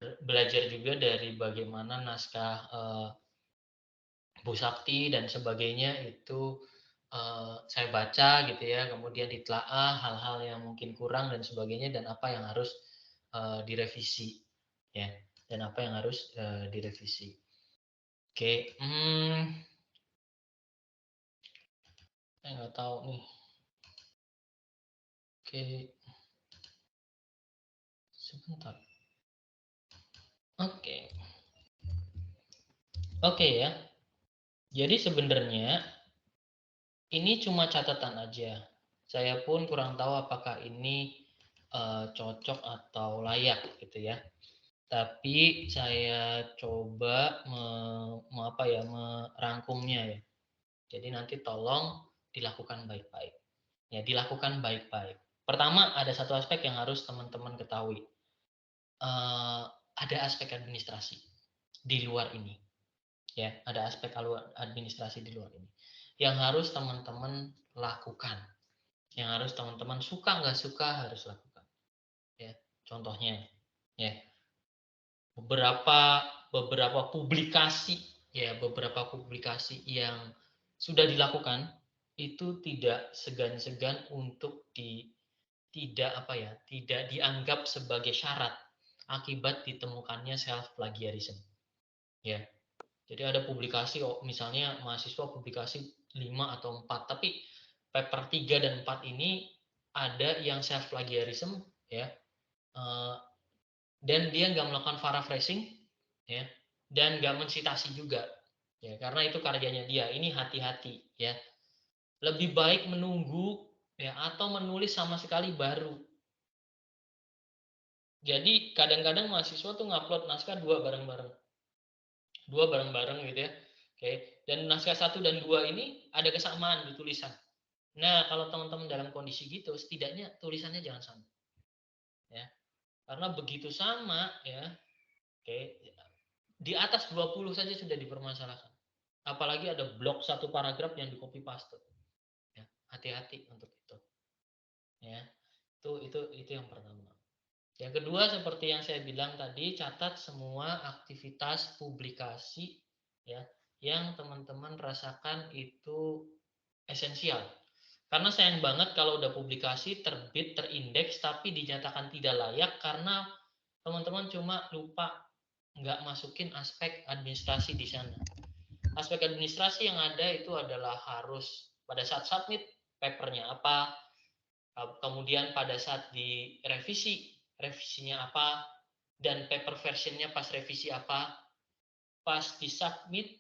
belajar juga dari bagaimana naskah Bu Sakti dan sebagainya itu saya baca gitu ya, kemudian ditelaah hal-hal yang mungkin kurang dan sebagainya dan apa yang harus direvisi ya, dan apa yang harus direvisi. Oke, saya nggak tahu nih. Oke, sebentar. Oke, oke ya. Jadi sebenarnya ini cuma catatan aja. Saya pun kurang tahu apakah ini cocok atau layak gitu ya. Tapi saya coba merangkumnya ya. Jadi nanti tolong dilakukan baik-baik. Ya, dilakukan baik-baik. Pertama, ada satu aspek yang harus teman-teman ketahui. Ada aspek administrasi di luar ini. Ya, ada aspek administrasi di luar ini yang harus teman-teman lakukan. Yang harus teman-teman suka nggak suka harus lakukan. Ya, contohnya, ya beberapa publikasi yang sudah dilakukan itu tidak segan-segan untuk tidak dianggap sebagai syarat akibat ditemukannya self plagiarism ya. Jadi ada publikasi misalnya mahasiswa publikasi 5 atau 4 tapi paper 3 dan 4 ini ada yang self plagiarism ya, dan dia nggak melakukan paraphrasing ya, dan nggak mensitasi juga ya, karena itu karyanya dia. Ini hati-hati ya, lebih baik menunggu ya atau menulis sama sekali baru. Jadi kadang-kadang mahasiswa tuh ngupload naskah dua bareng-bareng gitu ya. Oke, dan naskah 1 dan 2 ini ada kesamaan di tulisan. Nah, kalau teman-teman dalam kondisi gitu, setidaknya tulisannya jangan sama ya, karena begitu sama ya, oke, di atas 20 saja sudah dipermasalahkan. Apalagi ada blok satu paragraf yang di copy paste. Ya, hati-hati untuk itu. Ya, itu yang pertama. Yang kedua seperti yang saya bilang tadi, catat semua aktivitas publikasi ya yang teman-teman rasakan itu esensial. Karena sayang banget kalau udah publikasi terbit, terindeks tapi dinyatakan tidak layak karena teman-teman cuma lupa nggak masukin aspek administrasi di sana. Aspek administrasi yang ada itu adalah harus pada saat submit papernya apa, kemudian pada saat revisinya apa, dan paper versionnya pas revisi apa, pas di submit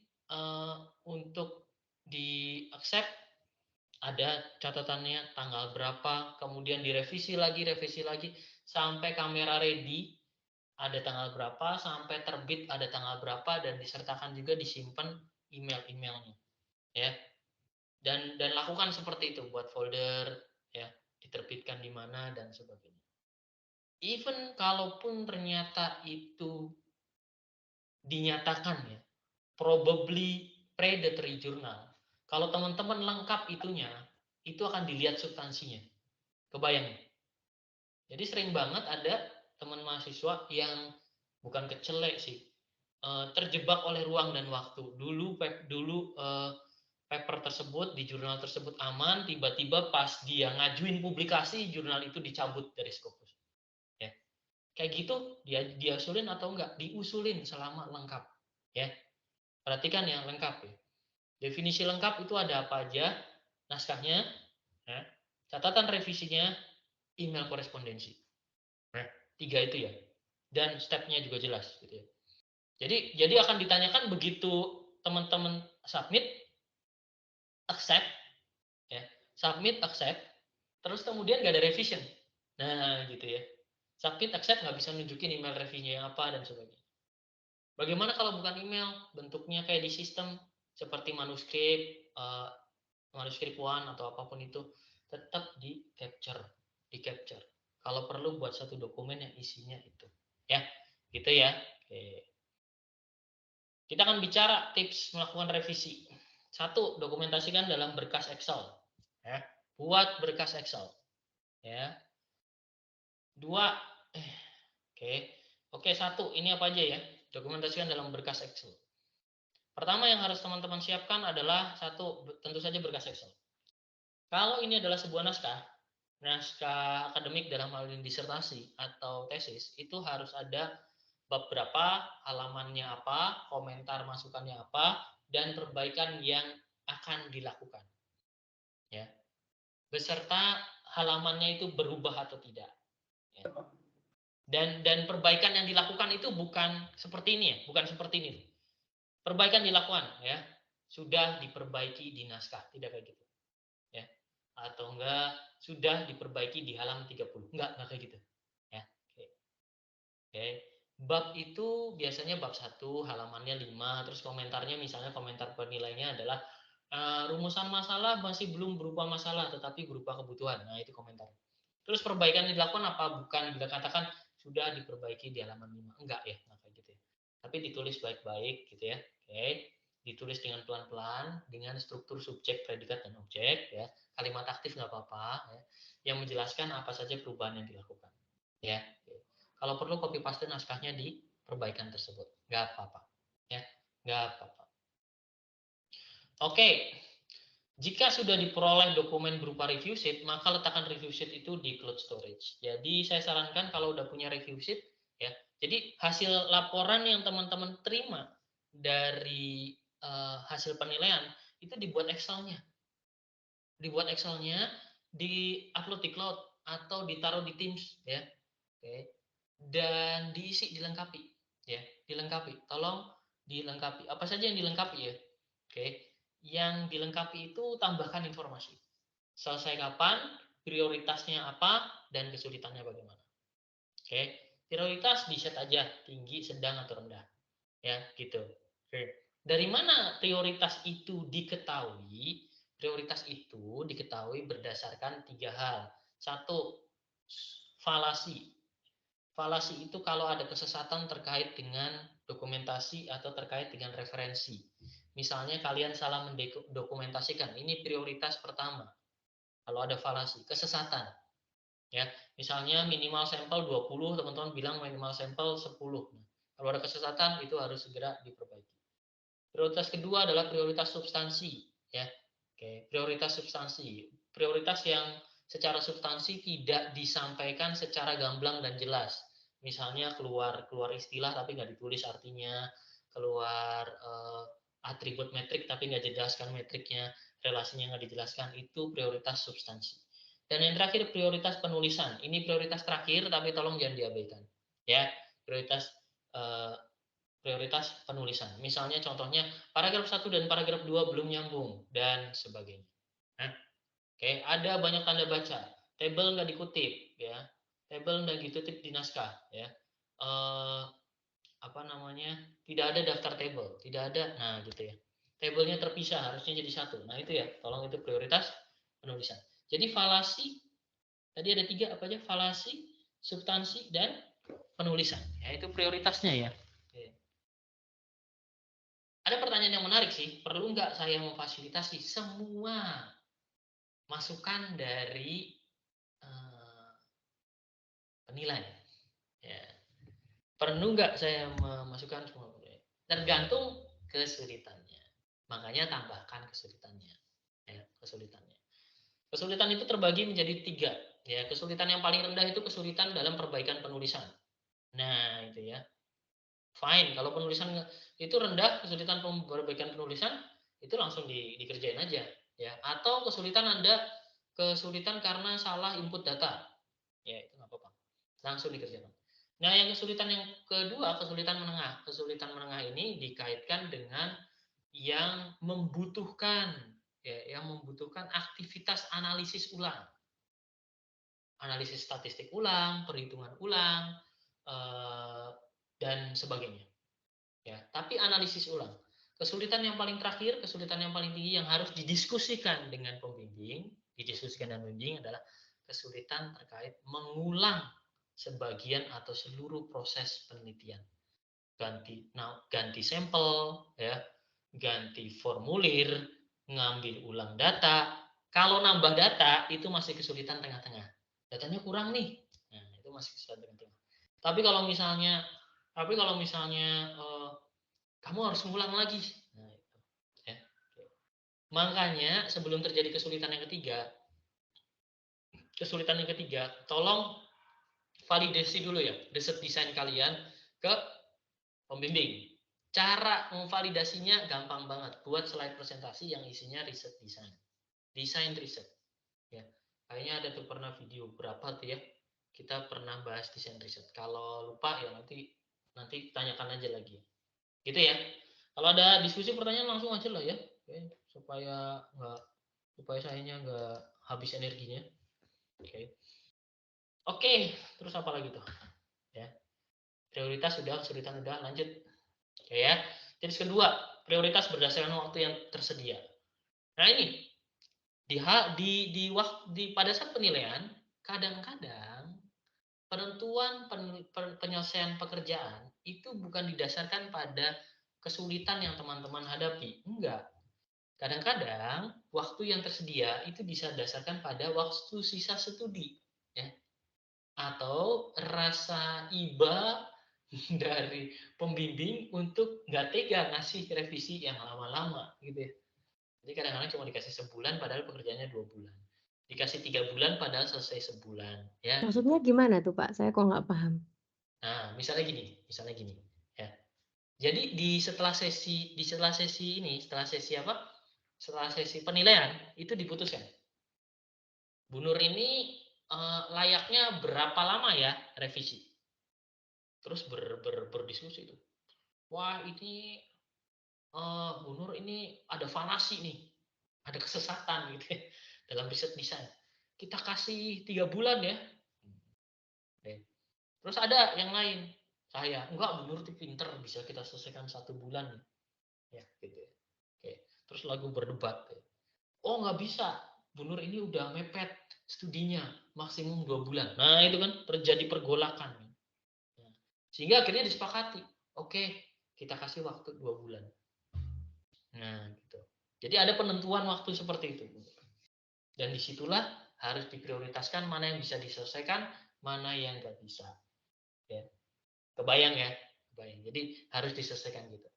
untuk di accept ada catatannya tanggal berapa, kemudian revisi lagi sampai kamera ready ada tanggal berapa, sampai terbit ada tanggal berapa, dan disertakan juga disimpan emailnya ya, dan lakukan seperti itu buat folder ya, diterbitkan di mana dan sebagainya. Even kalaupun ternyata itu dinyatakan ya probably predatory journal, kalau teman-teman lengkap itunya itu akan dilihat substansinya, kebayang ya? Jadi sering banget ada teman mahasiswa yang bukan kecelek sih, terjebak oleh ruang dan waktu. Dulu paper tersebut di jurnal tersebut aman, tiba-tiba pas dia ngajuin publikasi jurnal itu dicabut dari Scopus. Ya. Kayak gitu dia usulin atau enggak? Diusulin selama lengkap. Ya. Perhatikan yang lengkap ya. Definisi lengkap itu ada apa aja? Naskahnya, ya. Catatan revisinya, email korespondensi. Nah, 3 itu ya. Dan stepnya juga jelas gitu ya. Jadi akan ditanyakan begitu teman-teman submit, accept ya, submit accept, terus kemudian nggak ada revision. Nah gitu ya, submit accept nggak bisa nunjukin email reviewnya yang apa dan sebagainya. Bagaimana kalau bukan email, bentuknya kayak di sistem seperti manuskrip one atau apapun itu, tetap di capture kalau perlu buat satu dokumen yang isinya itu ya, gitu ya. Oke, kita akan bicara tips melakukan revisi. Satu, dokumentasikan dalam berkas Excel ya, buat berkas Excel ya. Dua, oke, Oke, satu, ini apa aja ya? Dokumentasikan dalam berkas Excel. Pertama yang harus teman-teman siapkan adalah satu, tentu saja berkas Excel. Kalau ini adalah sebuah naskah akademik dalam hal ini disertasi atau tesis, itu harus ada bab berapa, halamannya apa, komentar masukannya apa, dan perbaikan yang akan dilakukan. Ya, beserta halamannya itu berubah atau tidak. Ya. Dan perbaikan yang dilakukan itu bukan seperti ini ya, bukan seperti ini. Perbaikan dilakukan ya, sudah diperbaiki di naskah, tidak kayak gitu. Ya. Atau enggak sudah diperbaiki di halaman 30. Enggak kayak gitu. Ya. Oke. Oke. Bab itu biasanya bab 1 halamannya 5, terus komentarnya misalnya komentar penilainya adalah rumusan masalah masih belum berupa masalah tetapi berupa kebutuhan. Nah, itu komentar. Terus perbaikan yang dilakukan apa? Bukan bila katakan sudah diperbaiki di halaman 5. Enggak ya, enggak kayak gitu ya. Tapi ditulis baik-baik gitu ya. Oke. Ditulis dengan pelan-pelan dengan struktur subjek, predikat dan objek ya. Kalimat aktif nggak apa-apa ya. Yang menjelaskan apa saja perubahan yang dilakukan. Ya. Oke. Kalau perlu copy paste naskahnya di perbaikan tersebut. Nggak apa-apa. Ya. Nggak apa-apa. Oke. Jika sudah diperoleh dokumen berupa review sheet, maka letakkan review sheet itu di cloud storage. Jadi saya sarankan kalau udah punya review sheet, ya. Jadi hasil laporan yang teman-teman terima dari hasil penilaian itu dibuat Excel-nya, di-upload di cloud atau ditaruh di Teams, ya. Oke. Dan diisi, dilengkapi, ya, dilengkapi. Tolong dilengkapi. Apa saja yang dilengkapi ya? Oke. Yang dilengkapi itu tambahkan informasi. Selesai kapan, prioritasnya apa, dan kesulitannya bagaimana. Oke, prioritas di-set aja, tinggi, sedang, atau rendah. Ya, gitu. Oke. Dari mana prioritas itu diketahui? Prioritas itu diketahui berdasarkan 3 hal. Satu, falasi. Falasi itu kalau ada kesesatan terkait dengan dokumentasi atau terkait dengan referensi. Misalnya kalian salah mendokumentasikan, ini prioritas pertama. Kalau ada falasi, kesesatan. Ya, misalnya minimal sampel 20, teman-teman bilang minimal sampel 10. Nah, kalau ada kesesatan itu harus segera diperbaiki. Prioritas kedua adalah prioritas substansi, ya. Oke, prioritas substansi. Prioritas yang secara substansi tidak disampaikan secara gamblang dan jelas. Misalnya keluar istilah tapi nggak ditulis artinya, keluar atribut metrik tapi nggak dijelaskan metriknya, relasinya nggak dijelaskan, itu prioritas substansi. Dan yang terakhir prioritas penulisan. Ini prioritas terakhir tapi tolong jangan diabaikan. Ya, prioritas eh, prioritas penulisan. Misalnya contohnya paragraf 1 dan paragraf 2 belum nyambung dan sebagainya. Nah, oke, ada banyak tanda baca. Tabel nggak dikutip ya. Tabel nggak dikutip di naskah ya. Eh, apa namanya? Tidak ada daftar tabel, tidak ada. Nah, gitu ya. Tabelnya terpisah, harusnya jadi satu. Nah, itu ya. Tolong itu prioritas penulisan. Jadi falasi tadi ada 3 apa aja? Falasi, substansi dan penulisan. Ya, itu prioritasnya ya. Ada pertanyaan yang menarik sih, perlu nggak saya memfasilitasi semua masukan dari uh, penilai? Ya. Perlu nggak saya memasukkan semua penilai? Tergantung kesulitannya. Makanya tambahkan kesulitannya. Ya, kesulitannya. Kesulitan itu terbagi menjadi 3. Ya, kesulitan yang paling rendah itu kesulitan dalam perbaikan penulisan. Nah, itu ya. Fine, kalau penulisan itu rendah, kesulitan perbaikan penulisan itu langsung dikerjain aja ya. Atau kesulitan karena salah input data. Ya, itu nggak apa-apa. Langsung dikerjakan. Nah, yang kesulitan yang kedua, kesulitan menengah. Kesulitan menengah ini dikaitkan dengan yang membutuhkan yang membutuhkan aktivitas analisis ulang. Analisis statistik ulang, perhitungan ulang, dan sebagainya. Ya, tapi analisis ulang. Kesulitan yang paling terakhir, kesulitan yang paling tinggi yang harus didiskusikan dengan pembimbing, adalah kesulitan terkait mengulang sebagian atau seluruh proses penelitian. Ganti sampel, ya, ganti formulir, ngambil ulang data. Kalau nambah data itu masih kesulitan tengah-tengah. Datanya kurang nih. Nah, itu masih kesulitan tengah-tengah. Tapi kalau misalnya Tapi kalau misalnya kamu harus ngulang lagi. Nah, itu, ya. Makanya sebelum terjadi kesulitan yang ketiga, tolong validasi dulu ya riset desain kalian ke pembimbing. Cara memvalidasinya gampang banget. Buat slide presentasi yang isinya riset desain. Desain riset. Ya. Kayaknya ada tuh pernah video berapa tuh ya. Kita pernah bahas desain riset. Kalau lupa ya nanti tanyakan aja lagi. Gitu ya. Kalau ada diskusi pertanyaan langsung aja lah ya. Oke, supaya sayanya nggak habis energinya. Oke. Oke, terus apa lagi tuh? Ya. Prioritas sudah, kesulitan sudah, lanjut. Oke ya. Jadi kedua, prioritas berdasarkan waktu yang tersedia. Nah ini pada saat penilaian, kadang-kadang penentuan penyelesaian pekerjaan itu bukan didasarkan pada kesulitan yang teman-teman hadapi. Enggak. Kadang-kadang waktu yang tersedia itu bisa didasarkan pada waktu sisa studi. Ya. Atau rasa iba dari pembimbing untuk nggak tega ngasih revisi yang lama-lama gitu ya. Jadi kadang-kadang cuma dikasih sebulan padahal pekerjaannya 2 bulan. Dikasih 3 bulan padahal selesai sebulan. Ya gitu. Maksudnya gimana tuh Pak? Saya kok nggak paham. Nah, misalnya gini, ya. Jadi setelah sesi penilaian itu diputuskan. Bu Nur ini layaknya berapa lama ya revisi? Terus berdiskusi itu. Wah ini Bu Nur ini ada falasi nih, ada kesesatan gitu ya, dalam riset desain. Kita kasih 3 bulan ya. Terus ada yang lain, saya enggak Bu Nur itu pinter, bisa kita selesaikan 1 bulan ya gitu ya. Oke. Terus lagu berdebat. Oh nggak bisa, Bu Nur ini udah mepet studinya maksimum 2 bulan. Nah itu kan terjadi pergolakan. Nah, sehingga akhirnya disepakati, oke kita kasih waktu 2 bulan. Nah gitu. Jadi ada penentuan waktu seperti itu. Dan disitulah harus diprioritaskan mana yang bisa diselesaikan, mana yang nggak bisa. Ya. Kebayang ya? Kebayang. Jadi harus diselesaikan gitu.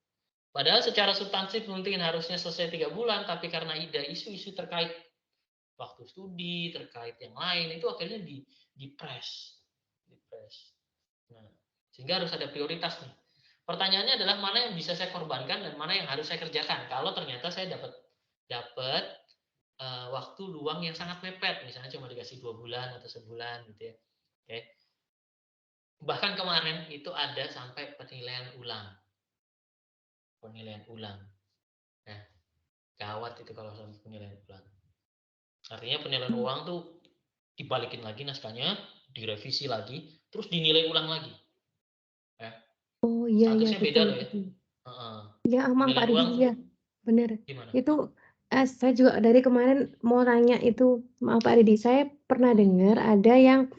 Padahal secara substansif mungkin harusnya selesai 3 bulan, tapi karena ada isu-isu terkait waktu studi, terkait yang lain, itu akhirnya di-press. Nah, sehingga harus ada prioritas nih. Pertanyaannya adalah mana yang bisa saya korbankan dan mana yang harus saya kerjakan. Kalau ternyata saya dapat waktu luang yang sangat mepet, misalnya cuma dikasih 2 bulan atau sebulan gitu ya. Oke. Bahkan kemarin itu ada sampai penilaian ulang. Nah, gawat itu kalau sampai penilaian ulang. Artinya penilaian Hmm. ulang tuh dibalikin lagi naskahnya, direvisi lagi, terus dinilai ulang lagi. Ya. Oh iya iya Statusnya beda betul loh ya. betul. Heeh. Ya aman Pak Penilaian Didi, ulang tuh iya bener. gimana? Itu saya juga dari kemarin mau tanya itu, maaf Pak Didi, saya pernah dengar ada yang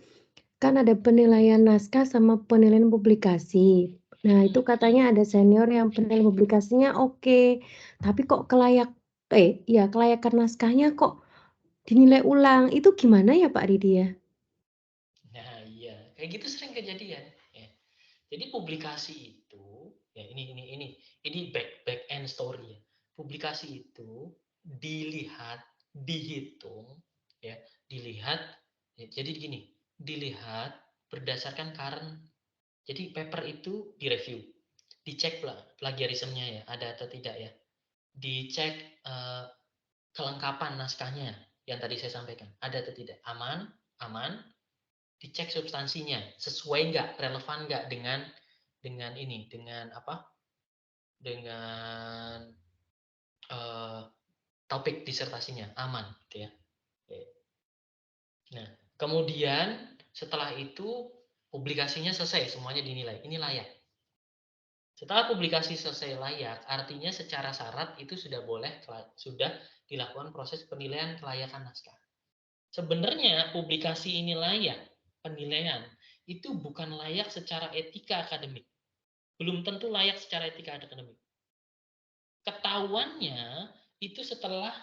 kan ada penilaian naskah sama penilaian publikasi. Nah itu katanya ada senior yang penilaian publikasinya oke, tapi kok kelayakan naskahnya kok dinilai ulang, itu gimana ya Pak Didi ya? Nah, iya, kayak gitu sering kejadian, ya. Jadi publikasi itu, ya ini back end story ya. Publikasi itu dilihat, dihitung, ya, dilihat. Ya, jadi gini, dilihat berdasarkan current. Jadi paper itu direview, dicek plagiarismenya ya, ada atau tidak ya. Dicek kelengkapan naskahnya yang tadi saya sampaikan, ada atau tidak, aman, aman. Dicek substansinya, sesuai nggak, relevan nggak dengan apa? Dengan topik disertasinya, aman, gitu ya. Nah, kemudian setelah itu publikasinya selesai, semuanya dinilai, ini layak. Setelah publikasi selesai layak, artinya secara syarat itu sudah dilakukan proses penilaian kelayakan naskah. Sebenarnya publikasi ini layak, penilaian itu bukan layak secara etika akademik. Belum tentu layak secara etika akademik. Ketahuannya itu setelah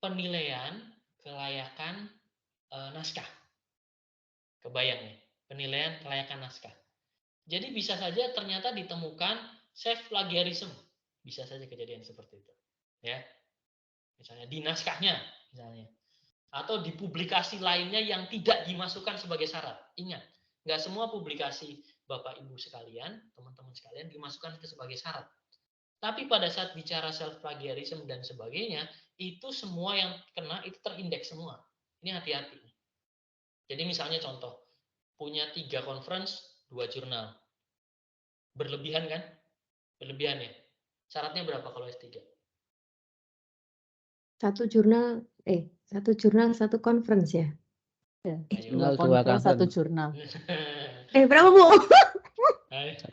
penilaian kelayakan naskah. Kebayang ya, penilaian kelayakan naskah. Jadi bisa saja ternyata ditemukan self plagiarism. Bisa saja kejadian seperti itu. Ya, misalnya di naskahnya, misalnya. Atau di publikasi lainnya yang tidak dimasukkan sebagai syarat. Ingat, nggak semua publikasi Bapak Ibu sekalian, teman-teman sekalian dimasukkan sebagai syarat. Tapi pada saat bicara self plagiarism dan sebagainya, itu semua yang kena itu terindeks semua. Ini hati-hati. Jadi misalnya contoh, punya 3 conference, 2 jurnal. Berlebihan kan? Berlebihan ya. Syaratnya berapa kalau S3? Satu jurnal, satu conference ya? Ya, Ayo. 2 conference, 1 jurnal. Berapa, Bu?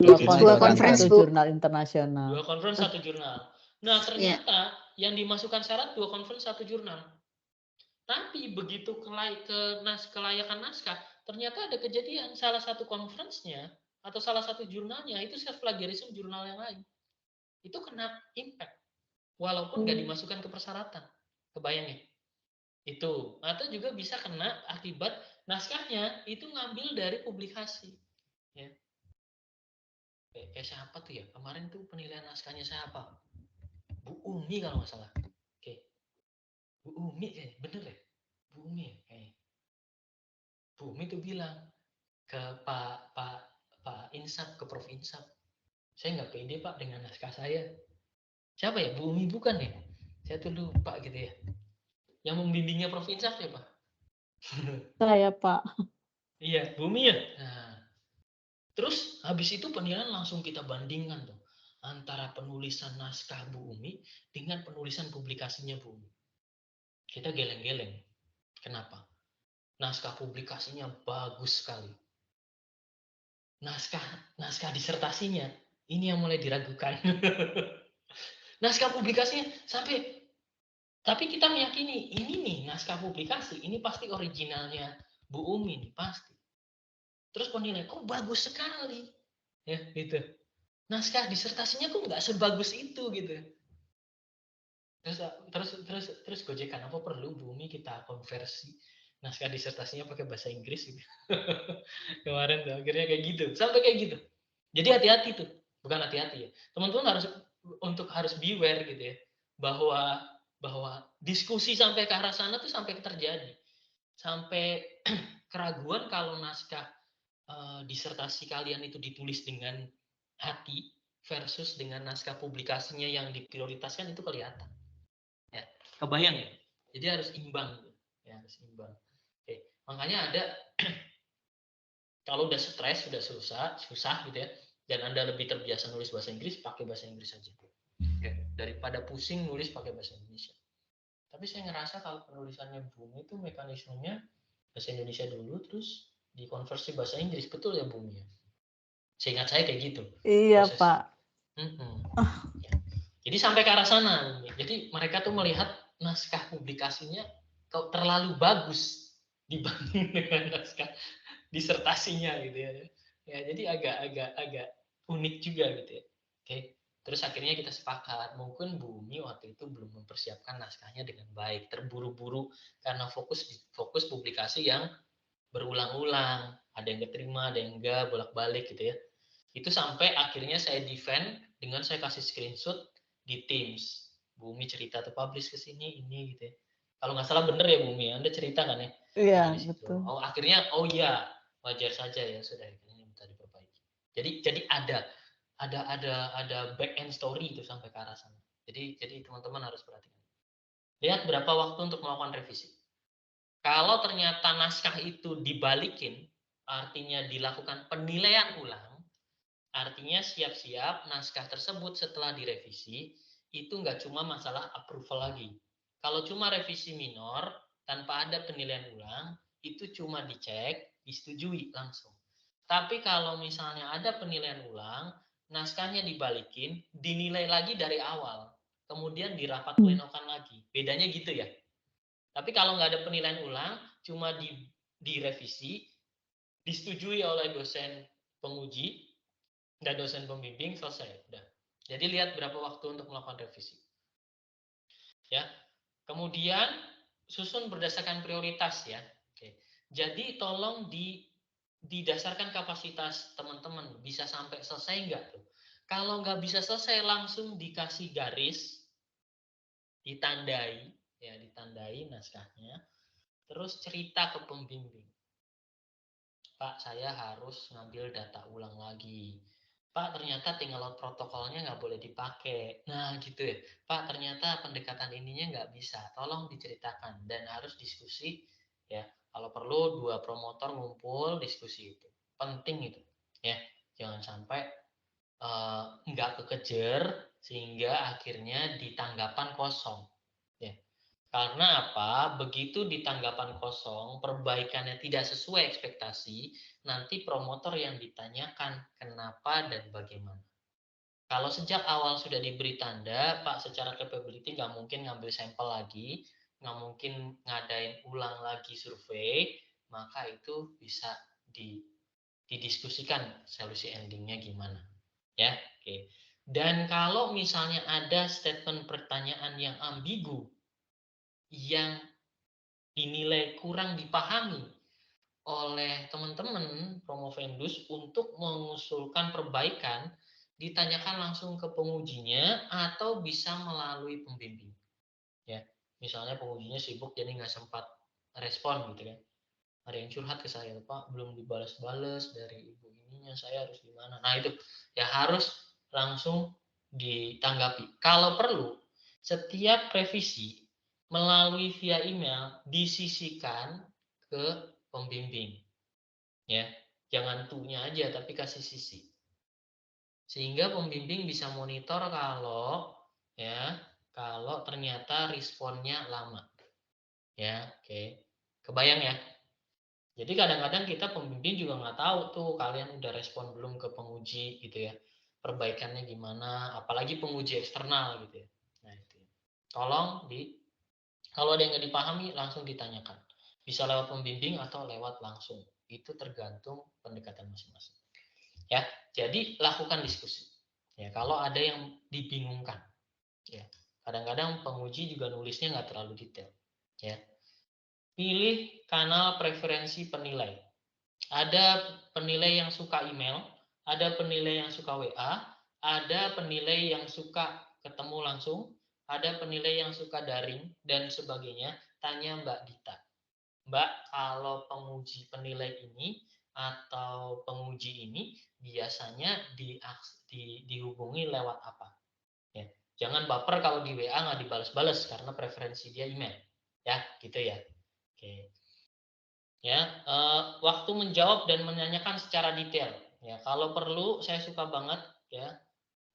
2 Dua conference, conference, 1 Bu. jurnal internasional. 2 conference, 1 jurnal. Nah, ternyata yang dimasukkan syarat 2 conference, 1 jurnal. Tapi begitu kelayakan naskah, ternyata ada kejadian salah satu conference-nya atau salah satu jurnalnya itu self plagiarism jurnal yang lain. Itu kena impact walaupun nggak dimasukkan ke persyaratan. Kebayang ya? Itu. Atau juga bisa kena akibat naskahnya itu ngambil dari publikasi. Ya. Siapa tuh ya? Kemarin tuh penilaian naskahnya siapa? Bu Umi kalau nggak salah. Oke. Bu Umi kayaknya. Bener ya? Bu Umi ya? Kayaknya. Bu Umi tuh bilang ke Pak Insap, ke Prof Insap, saya nggak pede Pak dengan naskah saya. Siapa ya? Bu Umi bukan ya? Saya tuh lupa gitu ya. Yang membimbingnya Prof Insap ya Pak? Saya, Pak. Iya, Bu Umi ya. Nah, terus habis itu penilaian langsung kita bandingkan tuh antara penulisan naskah Bu Umi dengan penulisan publikasinya Bu Umi. Kita geleng-geleng. Kenapa? Naskah publikasinya bagus sekali. Naskah disertasinya ini yang mulai diragukan. Naskah publikasinya sampai, tapi kita meyakini ini nih naskah publikasi ini pasti originalnya Bu Umi nih pasti. Terus penilaian kok bagus sekali, ya gitu. Naskah disertasinya kok nggak sebagus itu gitu. Terus gojekan apa perlu Bu Umi kita konversi naskah disertasinya pakai bahasa Inggris gitu. Kemarin tuh akhirnya kayak gitu, sampai kayak gitu. Jadi hati-hati tuh, bukan hati-hati ya. Teman-teman harus beware gitu ya, bahwa diskusi sampai ke arah sana tuh sampai terjadi. Sampai keraguan kalau naskah disertasi kalian itu ditulis dengan hati versus dengan naskah publikasinya yang diprioritaskan itu kelihatan. Ya, kebayang ya? Jadi harus imbang gitu. Ya, harus imbang. Oke, makanya ada kalau udah stres, sudah susah gitu ya, dan Anda lebih terbiasa nulis bahasa Inggris, pakai bahasa Inggris saja. Oke, daripada pusing nulis pakai bahasa Indonesia. Tapi saya ngerasa kalau penulisannya Bumi itu mekanismenya bahasa Indonesia dulu, terus dikonversi bahasa Inggris. Betul ya Bumi ya? Seingat saya kayak gitu. Iya, Proses. Pak. Ya. Jadi sampai ke arah sana. Jadi mereka tuh melihat naskah publikasinya terlalu bagus dibanding dengan naskah disertasinya gitu ya. Ya, jadi agak unik juga gitu ya. Oke. Terus akhirnya kita sepakat, mungkin Bumi waktu itu belum mempersiapkan naskahnya dengan baik, terburu-buru karena fokus publikasi yang berulang-ulang, ada yang keterima, ada yang enggak, bolak-balik gitu ya. Itu sampai akhirnya saya defend dengan saya kasih screenshot di Teams. Bumi cerita tuh publish ke sini ini gitu ya. Kalau nggak salah bener ya Bumi, Anda cerita kan ya? Iya, Nah, di situ. betul. Oh, akhirnya iya, wajar saja ya sudah ini minta diperbaiki. Jadi ada back end story itu sampai ke arah sana. Jadi teman-teman harus perhatikan. Lihat berapa waktu untuk melakukan revisi. Kalau ternyata naskah itu dibalikin, artinya dilakukan penilaian ulang, artinya siap-siap naskah tersebut setelah direvisi, itu nggak cuma masalah approval lagi. Kalau cuma revisi minor, tanpa ada penilaian ulang, itu cuma dicek, disetujui langsung. Tapi kalau misalnya ada penilaian ulang, naskahnya dibalikin, dinilai lagi dari awal, kemudian dirapat plenokan lagi. Bedanya gitu ya. Tapi kalau nggak ada penilaian ulang, cuma direvisi, disetujui oleh dosen penguji dan dosen pembimbing, selesai. Udah. Jadi lihat berapa waktu untuk melakukan revisi. Ya. Kemudian susun berdasarkan prioritas ya. Oke. Jadi tolong didasarkan kapasitas teman-teman bisa sampai selesai nggak tuh? Kalau nggak bisa selesai langsung dikasih garis, ditandai, ya ditandai naskahnya, terus cerita ke pembimbing. Pak, saya harus ngambil data ulang lagi. Pak, ternyata tinggal protokolnya nggak boleh dipakai. Nah, gitu ya. Pak, ternyata pendekatan ininya nggak bisa. Tolong diceritakan dan harus diskusi. Ya, kalau perlu 2 promotor ngumpul diskusi itu. Penting itu. Ya, jangan sampai nggak kekejar sehingga akhirnya di tanggapan kosong. Ya. Karena apa? Begitu di tanggapan kosong, perbaikannya tidak sesuai ekspektasi, nanti promotor yang ditanyakan kenapa dan bagaimana. Kalau sejak awal sudah diberi tanda, Pak, secara capability nggak mungkin ngambil sampel lagi, nggak mungkin ngadain ulang lagi survei, maka itu bisa didiskusikan solusi endingnya gimana. Ya, oke. Dan kalau misalnya ada statement pertanyaan yang ambigu, yang dinilai kurang dipahami oleh teman-teman promovendus untuk mengusulkan perbaikan, ditanyakan langsung ke pengujinya atau bisa melalui pembimbing. Ya, misalnya pengujinya sibuk jadi nggak sempat respon gitu kan. Ada yang curhat ke saya, Pak, belum dibalas-balas dari ibu ininya, saya harus gimana? Nah itu ya harus langsung ditanggapi. Kalau perlu, setiap revisi melalui via email disisikan ke pembimbing. Ya, jangan tuhnya aja, tapi kasih sisi. Sehingga pembimbing bisa monitor kalau ternyata responnya lama. Ya, oke. Kebayang ya? Jadi kadang-kadang kita pembimbing juga nggak tahu tuh kalian udah respon belum ke penguji gitu ya. Perbaikannya gimana, apalagi penguji eksternal gitu ya. Nah itu. Tolong kalau ada yang nggak dipahami langsung ditanyakan. Bisa lewat pembimbing atau lewat langsung. Itu tergantung pendekatan masing-masing. Ya, jadi lakukan diskusi. Ya, kalau ada yang dibingungkan. Ya, kadang-kadang penguji juga nulisnya nggak terlalu detail. Ya, pilih kanal preferensi penilai. Ada penilai yang suka email, ada penilai yang suka WA, ada penilai yang suka ketemu langsung, ada penilai yang suka daring, dan sebagainya. Tanya Mbak Dita. Mbak, kalau penguji penilai ini atau penguji ini biasanya dihubungi lewat apa? Ya. Jangan baper kalau di WA nggak dibalas-balas karena preferensi dia email. Ya, gitu ya. Oke. Ya, waktu menjawab dan menanyakan secara detail. Ya, kalau perlu saya suka banget ya,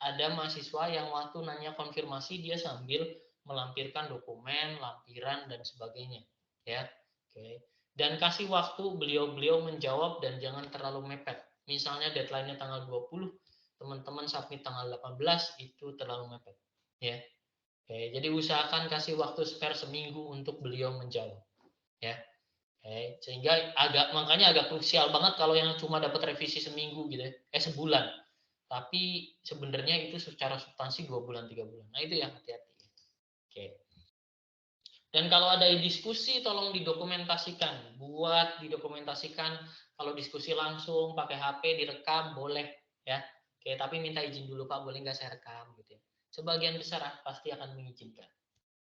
ada mahasiswa yang waktu nanya konfirmasi dia sambil melampirkan dokumen, lampiran dan sebagainya. Ya. Oke. Dan kasih waktu beliau-beliau menjawab dan jangan terlalu mepet. Misalnya deadline-nya tanggal 20, teman-teman submit tanggal 18 itu terlalu mepet. Ya. Oke, jadi usahakan kasih waktu spare seminggu untuk beliau menjawab. Ya. Sehingga makanya agak krusial banget kalau yang cuma dapat revisi seminggu gitu ya, sebulan. Tapi sebenarnya itu secara substansi 2 bulan 3 bulan. Nah itu ya hati-hati. Oke. Dan kalau ada diskusi tolong didokumentasikan. Buat didokumentasikan, kalau diskusi langsung pakai HP direkam boleh ya. Oke, tapi minta izin dulu Pak, boleh nggak saya rekam gitu ya. Sebagian besar pasti akan mengizinkan.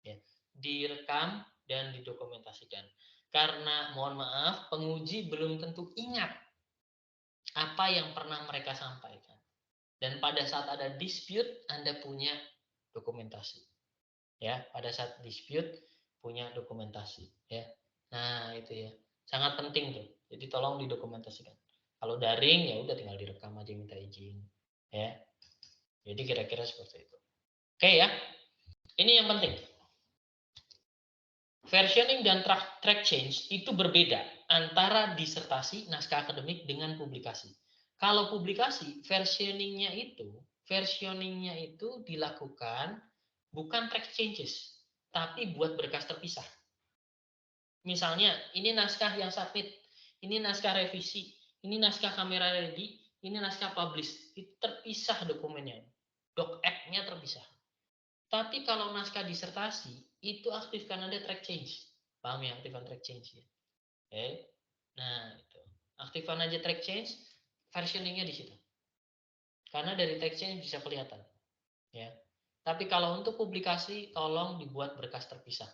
Ya. Direkam dan didokumentasikan. Karena mohon maaf, penguji belum tentu ingat apa yang pernah mereka sampaikan. Dan pada saat ada dispute, Anda punya dokumentasi. Ya, pada saat dispute punya dokumentasi. Ya, nah itu ya, sangat penting tuh. Jadi tolong didokumentasikan. Kalau daring ya udah tinggal direkam aja minta izin. Ya, jadi kira-kira seperti itu. Oke ya, ini yang penting. Versioning dan track change itu berbeda antara disertasi, naskah akademik dengan publikasi. Kalau publikasi, versioningnya itu dilakukan bukan track changes, tapi buat berkas terpisah. Misalnya, ini naskah yang submit, ini naskah revisi, ini naskah kamera ready, ini naskah publish. Itu terpisah dokumennya. Doc-act-nya terpisah. Tapi kalau naskah disertasi, itu aktifkan ada track change. Paham ya aktifkan track change ya? Oke. Nah, itu. Aktifkan aja track change, versioningnya di situ. Karena dari track change bisa kelihatan. Ya. Tapi kalau untuk publikasi, tolong dibuat berkas terpisah.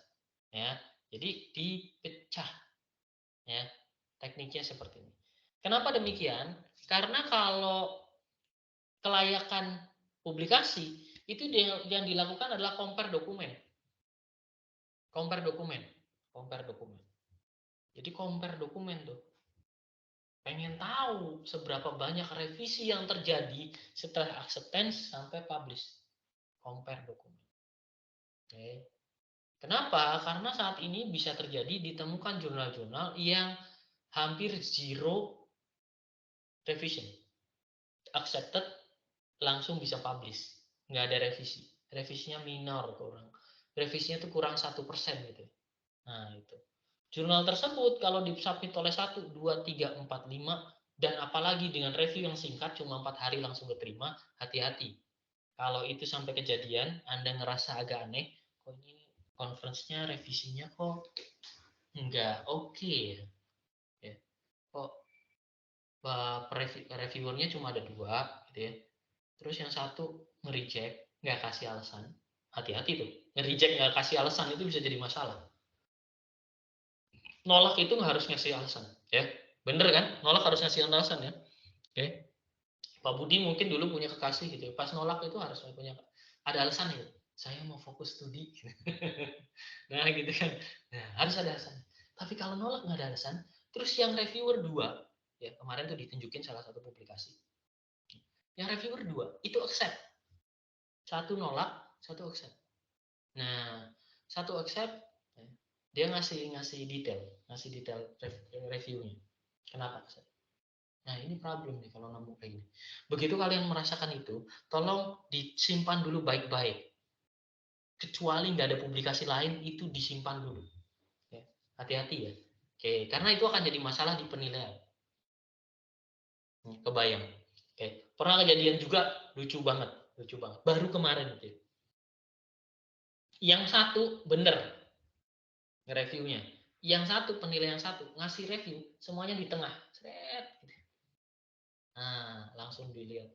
Ya. Jadi dipecah. Ya. Tekniknya seperti ini. Kenapa demikian? Karena kalau kelayakan publikasi, itu yang dilakukan adalah compare dokumen. Compare dokumen. Compare dokumen. Jadi compare dokumen tuh. Pengen tahu seberapa banyak revisi yang terjadi setelah acceptance sampai publish. Compare dokumen. Oke. Kenapa? Karena saat ini bisa terjadi ditemukan jurnal-jurnal yang hampir zero revision. Accepted, langsung bisa publish. Nggak ada revisi. Revisinya minor kurang. Revisinya tuh kurang 1% gitu. Nah, itu. Jurnal tersebut kalau disubmit oleh 1, 2, 3, 4, 5, dan apalagi dengan review yang singkat cuma 4 hari langsung diterima, hati-hati. Kalau itu sampai kejadian, Anda ngerasa agak aneh, kok ini conference-nya, revisinya kok nggak oke ya. Kok reviewernya cuma ada 2 gitu ya. Terus yang satu nge-reject, nggak kasih alasan. Hati-hati tuh. Nge-reject nggak kasih alasan itu bisa jadi masalah. Nolak itu nggak harus ngasih alasan, ya. Bener kan? Nolak harus ngasih alasan ya. Oke. Pak Budi mungkin dulu punya kekasih gitu. Pas nolak itu harus punya ada alasan ya. Saya mau fokus studi. Nah, gitu kan. Nah, harus ada alasan. Tapi kalau nolak nggak ada alasan, terus yang reviewer 2, ya kemarin tuh ditunjukin salah satu publikasi. Yang reviewer 2 itu accept. Satu nolak, satu accept. Nah, satu accept, dia ngasih detail reviewnya. Kenapa? Nah, ini problem nih kalau nemu kayak gini. Begitu kalian merasakan itu, tolong disimpan dulu baik-baik. Kecuali nggak ada publikasi lain, itu disimpan dulu. Ya, hati-hati ya. Oke, karena itu akan jadi masalah di penilaian. Kebayang. Oke, pernah kejadian juga lucu banget. Baru kemarin itu. Yang satu bener nge-reviewnya. Yang satu penilaian satu ngasih review semuanya di tengah. Seret. Nah, langsung dilihat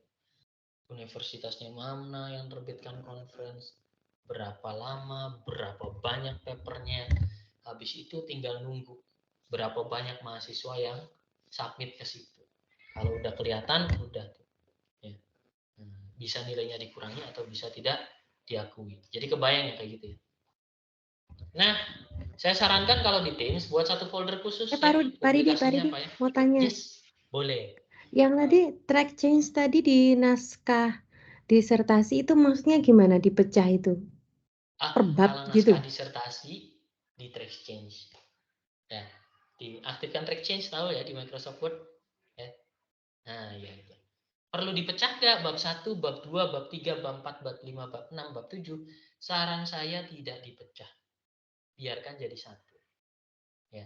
universitasnya mana yang terbitkan conference, berapa lama, berapa banyak papernya. Habis itu tinggal nunggu berapa banyak mahasiswa yang submit ke situ. Kalau udah kelihatan, udah tuh. Ya. Bisa nilainya dikurangi atau bisa tidak diakui. Jadi kebayang ya kayak gitu ya. Nah, saya sarankan kalau di Teams buat satu folder khusus ya, Pak Ridi, publikasinya apa ya? mau tanya. Yes, boleh. Yang tadi track change tadi di naskah disertasi itu maksudnya gimana dipecah itu? Per bab Kalau gitu? naskah disertasi di track change. Ya, diaktifkan track change tahu ya di Microsoft Word. Ya. Nah, ya itu. Perlu dipecah nggak bab 1, bab 2, bab 3, bab 4, bab 5, bab 6, bab 7? Saran saya tidak dipecah. Biarkan jadi satu. Ya.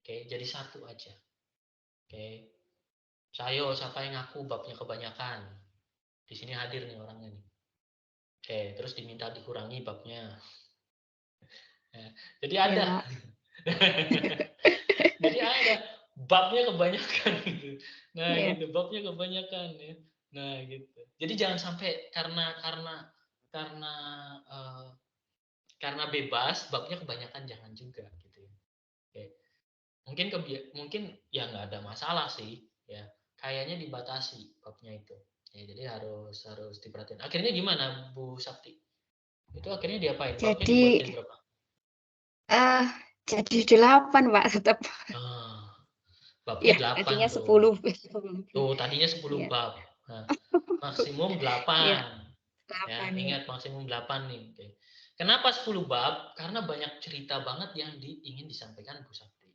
Oke, jadi satu aja. Oke. Siapa yang ngaku babnya kebanyakan? Di sini hadir nih orangnya nih. Oke, terus diminta dikurangi babnya. Ya, jadi ada. Ya. Jadi ada babnya kebanyakan gitu. Nah, Ya. gitu, babnya kebanyakan ya. Nah, gitu. Jadi jangan sampai karena karena bebas babnya kebanyakan, jangan juga gitu ya. Oke. Mungkin ya nggak ada masalah sih ya. Kayaknya dibatasi babnya itu. Ya, jadi harus diperhatiin. Akhirnya gimana Bu Sakti? Itu akhirnya diapain? Babnya dibuat Jadi jadi berapa? jadi 8 Pak tetap. Babnya Ya, 8 tadinya tuh. 10. Tuh, tadinya 10 Iya. bab. Nah, maksimum 8. Iya, Ya, 8 ya. ingat maksimum 8 nih. Oke. Kenapa 10 bab? Karena banyak cerita banget yang ingin disampaikan Bu Sakti.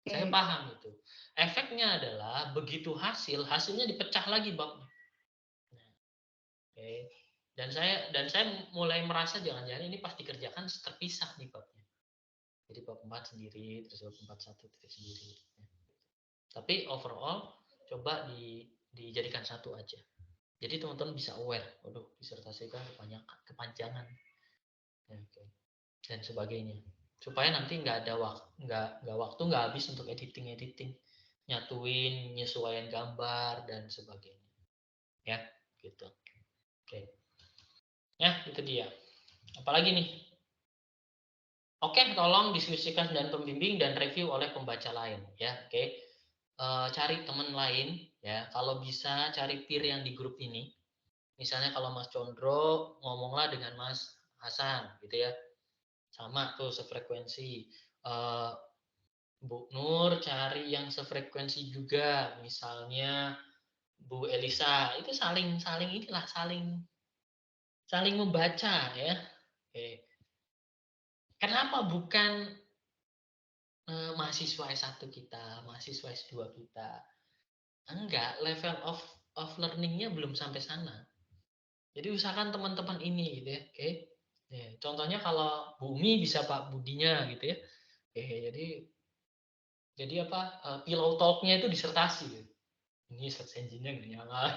Saya paham itu. Efeknya adalah begitu hasilnya dipecah lagi babnya. Nah, oke. Dan saya mulai merasa jangan-jangan ini pas dikerjakan terpisah nih babnya. Jadi bab 4 sendiri, terus bab 41 sendiri. Tapi overall coba dijadikan satu aja. Jadi teman-teman bisa aware, waduh disertasi kan kepanjangan, ya, dan sebagainya. Supaya nanti nggak ada waktu nggak habis untuk editing. nyatuin, nyesuaiin gambar dan sebagainya. Ya, gitu. Oke. Ya, itu dia. Apalagi nih? Oke, tolong diskusikan dan pembimbing dan review oleh pembaca lain, ya. Oke. Cari teman lain, ya. Kalau bisa cari peer yang di grup ini. Misalnya kalau Mas Condro ngomonglah dengan Mas Hasan, gitu ya. Sama tuh sefrekuensi. Bu Nur cari yang sefrekuensi juga, misalnya Bu Elisa. Itu saling inilah, saling membaca, ya. Oke. Kenapa bukan mahasiswa S1 kita, mahasiswa S2 kita? Enggak, level of learning-nya belum sampai sana. Jadi usahakan teman-teman ini gitu ya. Oke. Ya, contohnya kalau Bumi bisa Pak Budinya gitu ya. Oke, jadi apa? Pillow talk-nya itu disertasi gitu. Ini search engine-nya nggak nyala.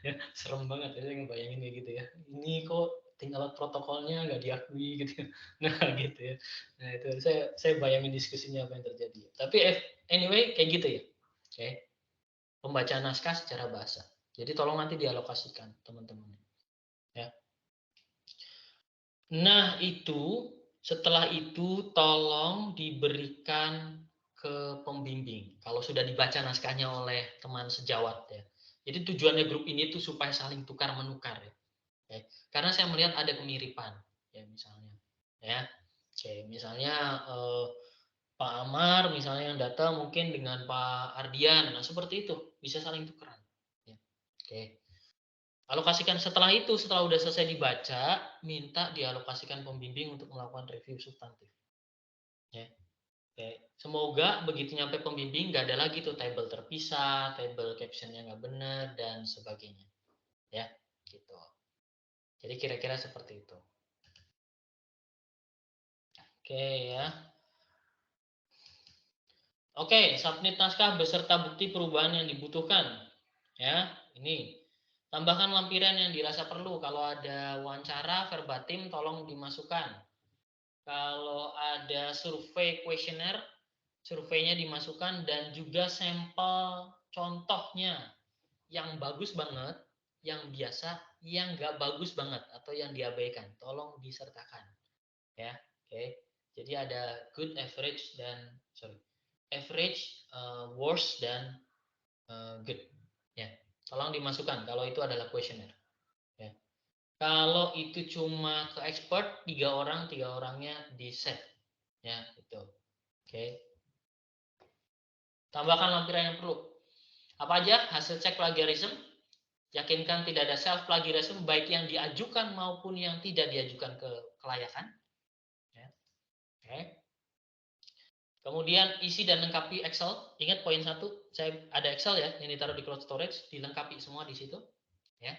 Ya, serem banget ya ngebayangin kayak gitu ya. Ini kok tinggal protokolnya nggak diakui gitu ya. Nah, gitu ya. Nah, itu saya bayangin diskusinya apa yang terjadi. Tapi anyway kayak gitu ya. Oke. Pembacaan naskah secara bahasa. Jadi tolong nanti dialokasikan teman-teman. Ya. Nah, itu setelah itu tolong diberikan ke pembimbing. Kalau sudah dibaca naskahnya oleh teman sejawat ya. Jadi tujuannya grup ini tuh supaya saling tukar menukar ya. Oke. Karena saya melihat ada kemiripan ya misalnya. Ya. Oke, misalnya Pak Amar misalnya yang data mungkin dengan Pak Ardian. Nah, seperti itu bisa saling tukeran. Ya. Oke. Alokasikan setelah itu, setelah udah selesai dibaca, minta dialokasikan pembimbing untuk melakukan review substantif. Ya. Oke. Semoga begitu nyampe pembimbing nggak ada lagi tuh table terpisah, table captionnya nggak benar dan sebagainya. Ya, gitu. Jadi kira-kira seperti itu. Oke ya. Oke, submit naskah beserta bukti perubahan yang dibutuhkan. Ya, ini. Tambahkan lampiran yang dirasa perlu. Kalau ada wawancara verbatim tolong dimasukkan. Kalau ada survei kuesioner, surveinya dimasukkan dan juga sampel contohnya yang bagus banget, yang biasa, yang nggak bagus banget atau yang diabaikan, tolong disertakan, ya. Oke. Jadi ada good, average dan average, worst dan good, ya. Tolong dimasukkan kalau itu adalah kuesioner, ya. Kalau itu cuma ke expert, 3 orangnya di set. Ya, itu. Oke. Tambahkan lampiran yang perlu. Apa aja? Hasil cek plagiarisme. Yakinkan tidak ada self plagiarisme baik yang diajukan maupun yang tidak diajukan ke kelayakan. Ya. Oke. Kemudian isi dan lengkapi Excel. Ingat poin 1, saya ada Excel ya yang ditaruh di cloud storage, dilengkapi semua di situ. Ya.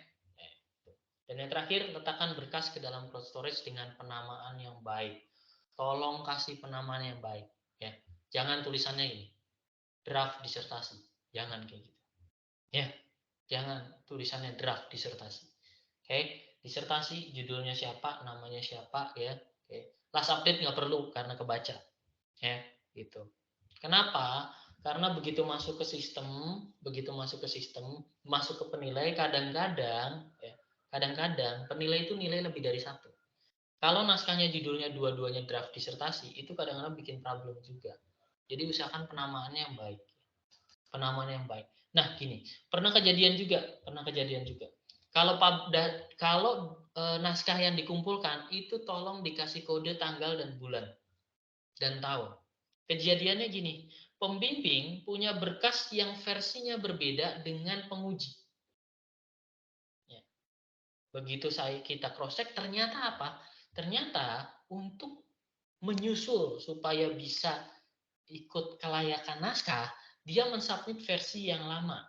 Dan yang terakhir, letakkan berkas ke dalam cloud storage dengan penamaan yang baik. Tolong kasih penamaan yang baik. Ya. Jangan tulisannya ini. Draft disertasi, jangan kayak gitu ya, jangan tulisannya draft disertasi. Oke, disertasi judulnya siapa, namanya siapa ya. Oke, last update nggak perlu karena kebaca ya, gitu. Kenapa? Karena begitu masuk ke sistem, masuk ke penilai, kadang-kadang ya, kadang-kadang penilai itu nilai lebih dari 1. Kalau naskahnya judulnya dua-duanya draft disertasi, itu kadang-kadang bikin problem juga. Jadi usahakan penamaannya yang baik. Penamaan yang baik. Nah, gini, pernah kejadian juga. Kalau naskah yang dikumpulkan itu tolong dikasih kode tanggal dan bulan dan tahun. Kejadiannya gini, pembimbing punya berkas yang versinya berbeda dengan penguji. Ya. Begitu kita cross check, ternyata apa? Ternyata untuk menyusul supaya bisa ikut kelayakan naskah, dia mensubmit versi yang lama,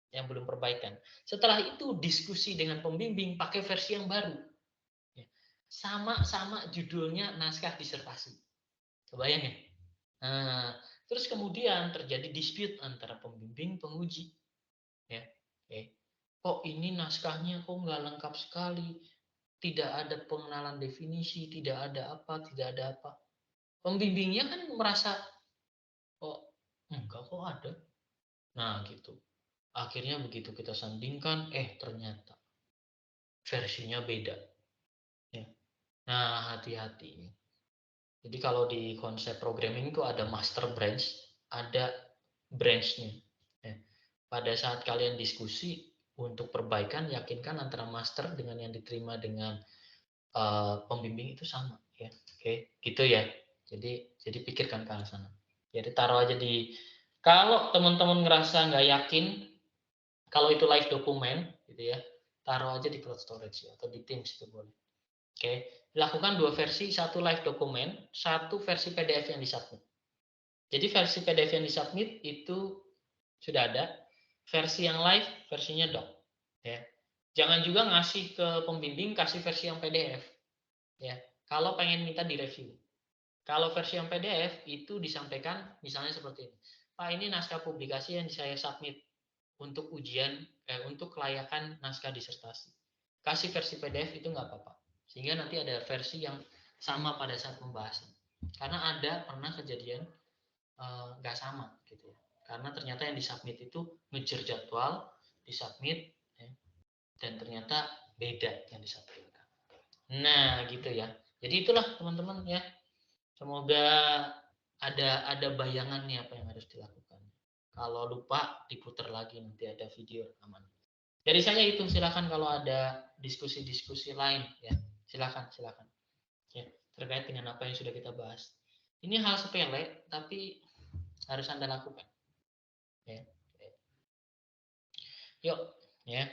yang belum perbaikan. Setelah itu diskusi dengan pembimbing pakai versi yang baru. Sama-sama judulnya naskah disertasi. Kebayang ya? Nah, terus kemudian terjadi dispute antara pembimbing penguji. Ya, kok ini naskahnya kok nggak lengkap sekali, tidak ada pengenalan definisi, tidak ada apa. Pembimbingnya kan merasa kok Enggak kok ada. Nah gitu. Akhirnya begitu kita sandingkan, ternyata versinya beda. Ya. Nah hati-hati. Jadi kalau di konsep programming itu ada master branch, ada branch-nya. Ya. Pada saat kalian diskusi untuk perbaikan, yakinkan antara master dengan yang diterima dengan pembimbing itu sama. Ya. Oke, gitu ya. Jadi pikirkan ke arah sana. Jadi taruh aja di, kalau teman-teman ngerasa nggak yakin, kalau itu live dokumen, gitu ya, taruh aja di cloud storage ya, atau di Teams itu boleh. Oke, lakukan 2 versi, satu live dokumen, satu versi PDF yang disubmit. Jadi versi PDF yang disubmit itu sudah ada, versi yang live versinya doc. Ya. Jangan juga ngasih ke pembimbing kasih versi yang PDF. Ya, kalau pengen minta direview. Kalau versi yang PDF itu disampaikan misalnya seperti ini. Pak, ini naskah publikasi yang saya submit untuk ujian, untuk kelayakan naskah disertasi. Kasih versi PDF itu nggak apa-apa. Sehingga nanti ada versi yang sama pada saat pembahasan. Karena ada pernah kejadian nggak sama gitu ya. Karena ternyata yang disubmit itu ngejar jadwal, disubmit, ya, dan ternyata beda yang disampaikan. Nah gitu ya. Jadi itulah teman-teman ya. Semoga ada bayangannya apa yang harus dilakukan. Kalau lupa diputar lagi, nanti ada video rekaman. Dari saya itu, silakan kalau ada diskusi-diskusi lain ya. Silakan. Ya, terkait dengan apa yang sudah kita bahas. Ini hal sepele tapi harus Anda lakukan. Ya. Yuk, ya.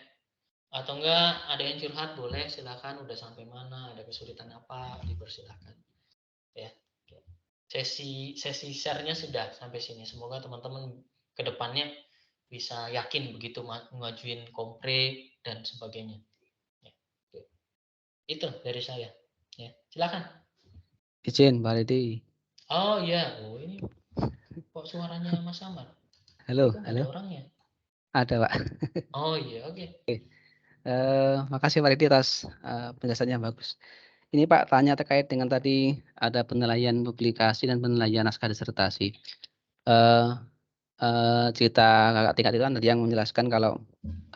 Atau enggak ada yang curhat boleh, silakan. Udah sampai mana, ada kesulitan apa, dipersilakan. Ya. Sesi share-nya sudah sampai sini. Semoga teman-teman ke depannya bisa yakin begitu ngajuin kompre dan sebagainya. Ya. Itu dari saya. Ya, silakan. Izin, Mbak Lidi. Oh iya, ini kok suaranya Mas Amar? Halo, Kok nggak ada halo. orangnya? Ada, Pak. Oh iya, oke. Makasih Pak Lidi atas penjelasannya bagus. Ini Pak, tanya terkait dengan tadi ada penilaian publikasi dan penilaian naskah disertasi. Eh, Cerita kakak tingkat itu kan tadi yang menjelaskan kalau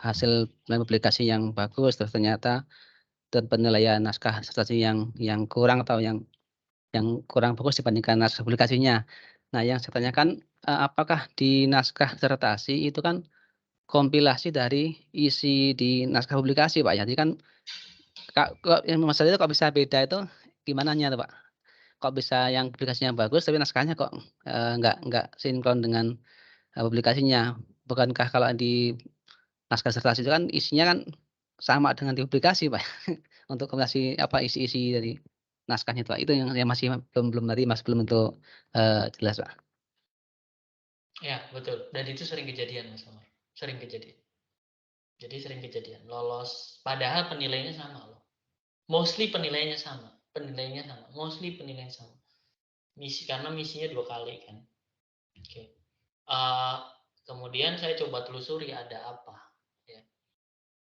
hasil publikasi yang bagus, terus ternyata dan penilaian naskah disertasi yang kurang atau yang kurang bagus dibandingkan naskah publikasinya. Nah, yang saya tanyakan, apakah di naskah disertasi itu kan kompilasi dari isi di naskah publikasi, Pak, ya? Jadi kan kok yang masalah itu kok bisa beda itu gimananya tuh, Pak? Kok bisa yang publikasinya bagus tapi naskahnya kok, nggak sinkron dengan, publikasinya? Bukankah kalau di naskah disertasi itu kan isinya kan sama dengan di publikasi, Pak, untuk kompilasi apa, isi-isi dari naskahnya itu, Pak? Itu yang masih belum tadi Mas, belum untuk, jelas, Pak. Ya, betul. Dan itu sering kejadian, Mas Amar. Sering kejadian. Jadi sering kejadian. Lolos, padahal penilaiannya sama loh. Mostly penilaiannya sama. Mostly penilaiannya sama. Karena misinya 2 kali kan. Oke. Kemudian saya coba telusuri ada apa. Ya.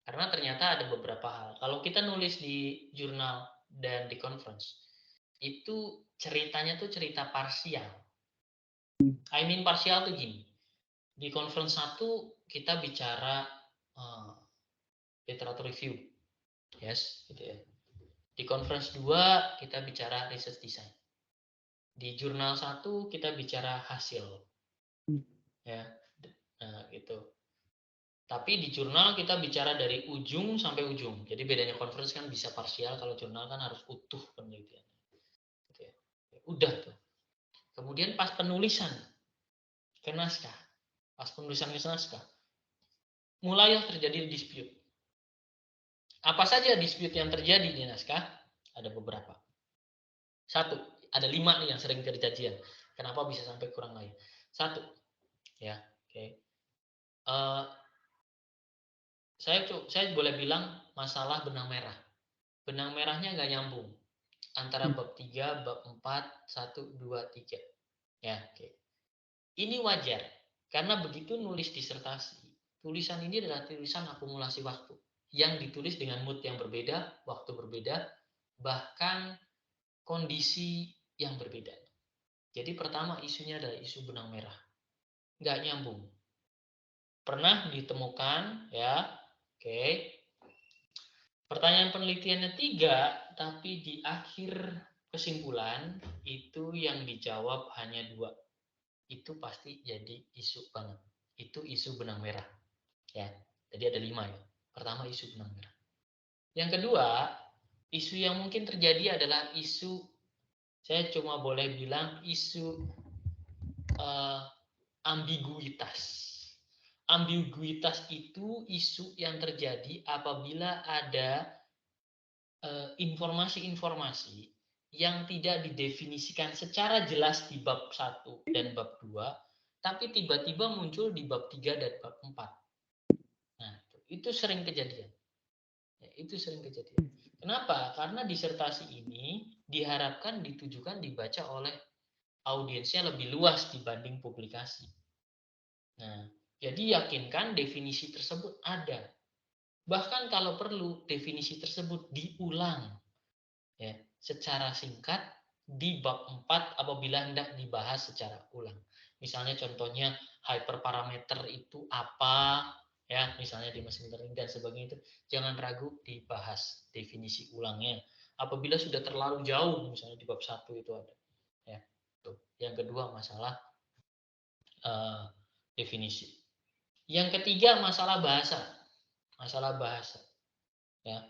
Karena ternyata ada beberapa hal. Kalau kita nulis di jurnal dan di conference, itu ceritanya tuh cerita parsial. I mean parsial tuh gini. Di conference 1 kita bicara literature review. Yes, gitu ya. Di conference 2 kita bicara research design. Di jurnal 1 kita bicara hasil. Ya. Nah, gitu. Tapi di jurnal kita bicara dari ujung sampai ujung. Jadi bedanya conference kan bisa parsial, kalau jurnal kan harus utuh penelitian. Gitu ya. Udah tuh. Kemudian pas penulisan ke naskah, mulai terjadi dispute. Apa saja dispute yang terjadi di naskah? Ada beberapa. 1, ada 5 nih yang sering terjadi. Kenapa bisa sampai kurang lain? 1, ya, oke. Saya boleh bilang masalah benang merah. Benang merahnya nggak nyambung antara bab 3, bab 4, 1, 2, 3. Ya, oke. Ini wajar karena begitu nulis disertasi, tulisan ini adalah tulisan akumulasi waktu yang ditulis dengan mood yang berbeda, waktu berbeda, bahkan kondisi yang berbeda. Jadi pertama isunya adalah isu benang merah. nggak nyambung. Pernah ditemukan ya. Oke. Pertanyaan penelitiannya 3, tapi di akhir kesimpulan itu yang dijawab hanya 2. Itu pasti jadi isu banget. Itu isu benang merah. Ya. Jadi ada 5 ya. Pertama isu benang merah. Yang kedua, isu yang mungkin terjadi adalah isu, saya cuma boleh bilang isu ambiguitas. Ambiguitas itu isu yang terjadi apabila ada informasi-informasi yang tidak didefinisikan secara jelas di bab 1 dan bab 2, tapi tiba-tiba muncul di bab 3 dan bab 4. Nah, itu sering kejadian. Ya, itu sering kejadian. Kenapa? Karena disertasi ini diharapkan ditujukan dibaca oleh audiensnya lebih luas dibanding publikasi. Nah, jadi yakinkan definisi tersebut ada. Bahkan kalau perlu definisi tersebut diulang ya, secara singkat di bab 4 apabila hendak dibahas secara ulang. Misalnya contohnya hyperparameter itu apa ya, misalnya di machine learning dan sebagainya, itu jangan ragu dibahas definisi ulangnya. Apabila sudah terlalu jauh misalnya di bab 1 itu ada. Ya. Tuh. Yang kedua masalah definisi. Yang ketiga masalah bahasa. Masalah bahasa. Ya.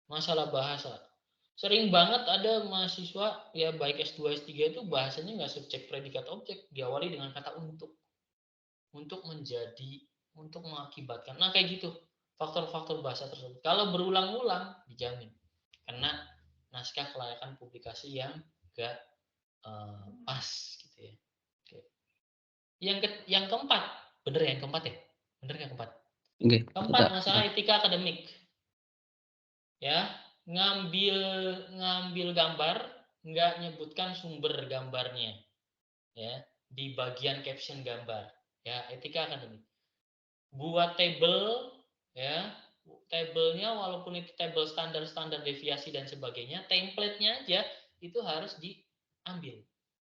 Masalah bahasa. Sering banget ada mahasiswa ya baik S2 S3 itu bahasanya nggak subjek predikat objek, diawali dengan kata untuk menjadi, untuk mengakibatkan. Nah, kayak gitu. Faktor-faktor bahasa tersebut. Kalau berulang-ulang dijamin karena naskah kelayakan publikasi yang enggak pas gitu ya. Oke. Yang keempat, bener ya yang keempat ya? Bener nggak keempat? Oke, Keempat, masalah etika akademik. Ya, ngambil gambar, nggak nyebutkan sumber gambarnya. Ya, di bagian caption gambar. Ya, etika akademik. Buat table, ya, tabelnya walaupun itu table standar deviasi dan sebagainya, template-nya aja itu harus diambil.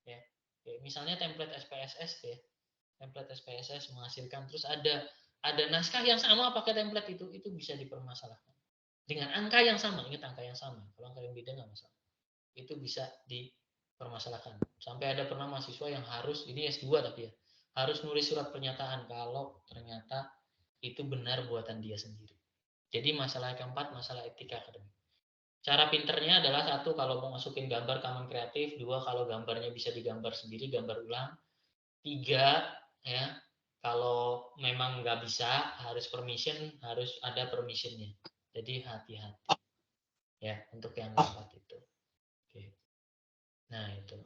Ya, misalnya template SPSS ya. Template SPSS menghasilkan terus ada naskah yang sama pakai template itu bisa dipermasalahkan dengan angka yang sama. Ingat angka yang sama, kalau angka yang beda nggak masalah, itu bisa dipermasalahkan. Sampai ada pernah mahasiswa yang harus, ini S2 tapi ya, harus nulis surat pernyataan kalau ternyata itu benar buatan dia sendiri. Jadi masalah keempat, masalah etika akademik. Cara pinternya adalah 1, kalau mau masukin gambar Common Kreatif, 2, kalau gambarnya bisa digambar sendiri, gambar ulang, 3, ya, kalau memang nggak bisa harus permission, harus ada permissionnya. Jadi hati-hati ya untuk yang keempat itu. Oke. Nah itu.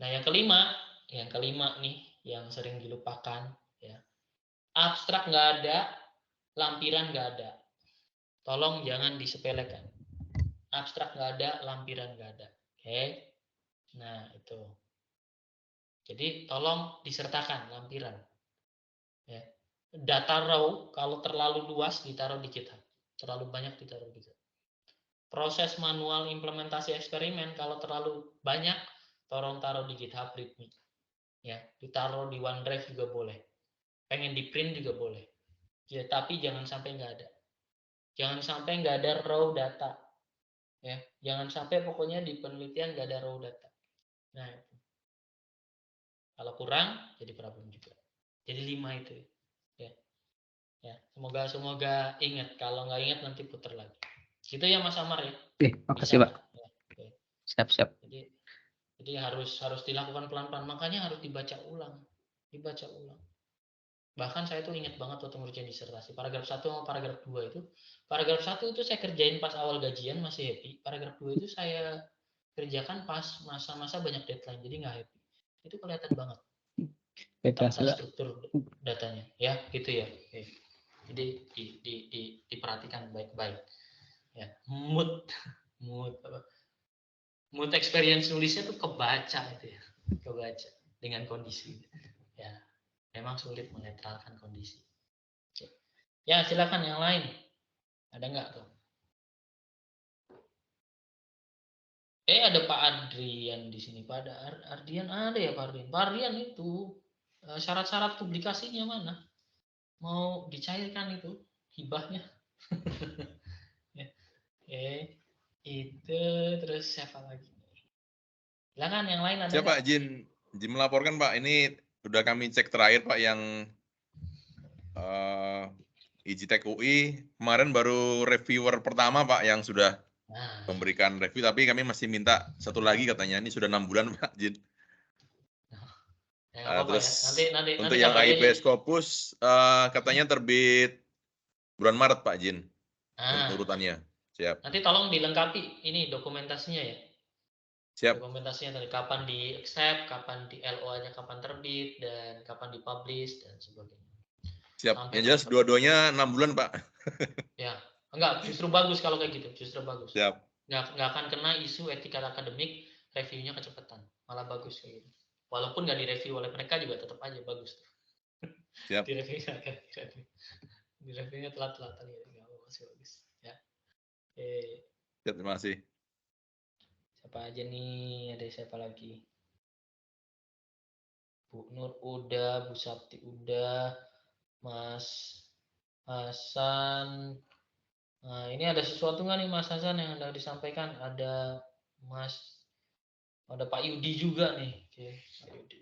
Nah yang kelima nih yang sering dilupakan ya, abstrak nggak ada, lampiran nggak ada. Tolong jangan disepelekan. Abstrak nggak ada, lampiran nggak ada. Oke. Nah itu. Jadi tolong disertakan lampiran. Ya. Data raw kalau terlalu luas ditaruh di GitHub, terlalu banyak ditaruh di GitHub. Proses manual implementasi eksperimen kalau terlalu banyak, tolong taruh di GitHub README. Ya, ditaruh di OneDrive juga boleh. Pengen di print juga boleh. Ya, tapi jangan sampai nggak ada. Jangan sampai nggak ada raw data. Ya, jangan sampai pokoknya di penelitian nggak ada raw data. Nah, itu. Kalau kurang jadi problem juga. Jadi 5 itu. Ya. Ya, semoga ingat. Kalau nggak ingat nanti putar lagi. Gitu ya Mas Amar ya. Oke, makasih Pak. Ya, oke. Siap. Jadi harus dilakukan pelan-pelan. Makanya harus dibaca ulang. Bahkan saya tuh ingat banget waktu ngerjain disertasi. Paragraf 1 sama paragraf 2 itu. Paragraf 1 itu saya kerjain pas awal gajian masih happy. Paragraf 2 itu saya kerjakan pas masa-masa banyak deadline. Jadi nggak happy. Itu kelihatan banget. Tata struktur datanya. Ya, gitu ya. Oke. Jadi diperhatikan baik-baik. Ya, mood experience nulisnya tuh kebaca itu ya, kebaca dengan kondisi. Ya, memang sulit menetralkan kondisi. Oke. Ya, silakan yang lain. Ada nggak tuh? Ada Pak Adrian di sini. Pak Ardian ada ya Pak Ardian. Pak Ardian itu syarat-syarat publikasinya mana? Mau dicairkan itu hibahnya. Ya. Itu terus siapa lagi? Silakan yang lain ada. Siapa Jin melaporkan Pak, ini sudah kami cek terakhir Pak yang Ijtek UI kemarin baru reviewer pertama Pak yang sudah memberikan review, tapi kami masih minta satu lagi katanya, ini sudah 6 bulan Pak Jin. Terus ya. Nanti untuk yang AIP Scopus katanya terbit bulan Maret Pak Jin. Urutannya. Siap. Nanti tolong dilengkapi ini dokumentasinya ya. Siap. Dokumentasinya dari kapan di accept, kapan di LO-nya kapan terbit, dan kapan dipublish dan sebagainya. Siap. Yang jelas dua-duanya 6 bulan Pak. Ya, enggak, justru bagus kalau kayak gitu, justru bagus. Siap. Nggak akan kena isu etika akademik, reviewnya kecepatan, malah bagus kayak gitu. Walaupun nggak direview oleh mereka juga tetap aja bagus. Siap. Di reviewnya telat-telat tadi, nggak masih bagus. Ya. Oke. Siap, terima kasih. Siapa aja nih? Ada siapa lagi? Bu Nur udah, Bu Sapti udah, Mas Hasan. Nah, ini ada sesuatu nggak nih Mas Hasan yang hendak disampaikan? Ada Pak Yudi juga nih. Oke, Pak Yudi.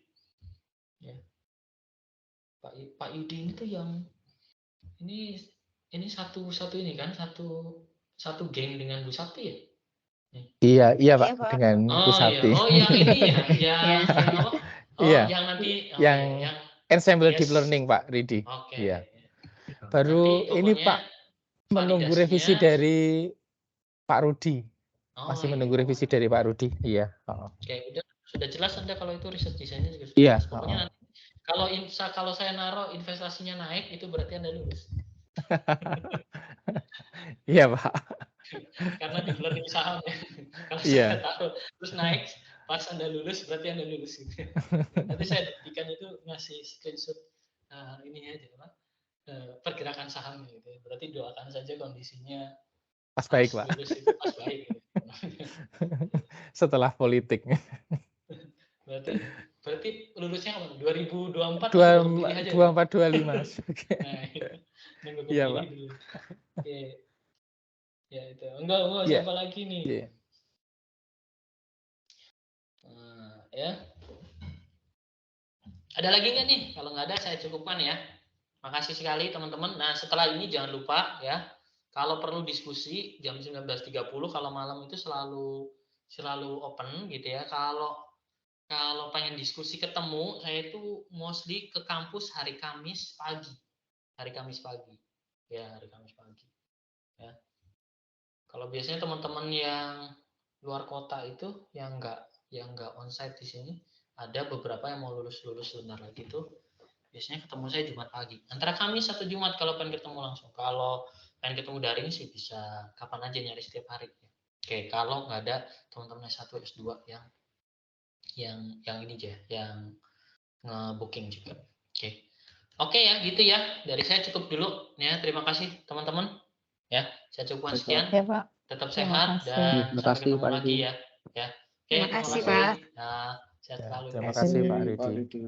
Ya. Pak Yudi ini tuh yang ini satu ini kan, satu geng dengan Bu Sapti ya? Iya Pak, dengan Bu Sapti. Iya. Oh, yang ini ya, yang apa? Oh, Iya. yang nanti yang ensemble yes. deep learning Pak Ridi. Oke. Iya. Baru Nanti ini Pak menunggu revisi dari Pak Rudi. Masih menunggu revisi dari Pak Rudi. Iya. Oke, sudah jelas Anda kalau itu riset desainnya juga sudah iya. jelas. Pokoknya nanti kalau saya naruh investasinya naik itu berarti Anda lulus. Iya Pak. Karena di learning saham ya. Kalau Iya. saya taruh terus naik pas Anda lulus berarti Anda lulus gitu. Nanti saya buktikan itu ngasih screenshot ini aja Pak. Pergerakan sahamnya gitu. Berarti doakan saja kondisinya pas baik Pak. Lulus itu pas baik. Gitu. Setelah politik. Berarti lulusnya kapan? 2024 24 25. Oke. Nah, iya Pak. Oke. Ya itu. Enggak siapa lagi nih? Iya. Ya. Ada lagi nggak nih? Kalau nggak ada saya cukupkan ya. Makasih sekali teman-teman. Nah setelah ini jangan lupa ya. Kalau perlu diskusi jam 19.30 kalau malam itu selalu open gitu ya. Kalau pengen diskusi ketemu, saya itu mostly ke kampus hari Kamis pagi. Hari Kamis pagi. Ya, hari Kamis pagi. Ya. Kalau biasanya teman-teman yang luar kota itu yang enggak onsite di sini, ada beberapa yang mau lulus sebentar lagi tuh. Biasanya ketemu saya Jumat pagi. Antara Kamis atau Jumat kalau pengen ketemu langsung. Kalau pengen ketemu daring sih bisa kapan aja nyari setiap hari. Oke, kalau nggak ada teman-teman S1, S2 yang ini aja, yang nge-booking juga. Oke ya, gitu ya. Dari saya cukup dulu ya. Terima kasih teman-teman. Ya, saya cukupkan sekian. Ya, Pak. Tetap sehat dan sampai ketemu lagi ya. Ya. Oke, terima kasih Pak. Nah, sehat selalu. Terima kasih Pak Ridi.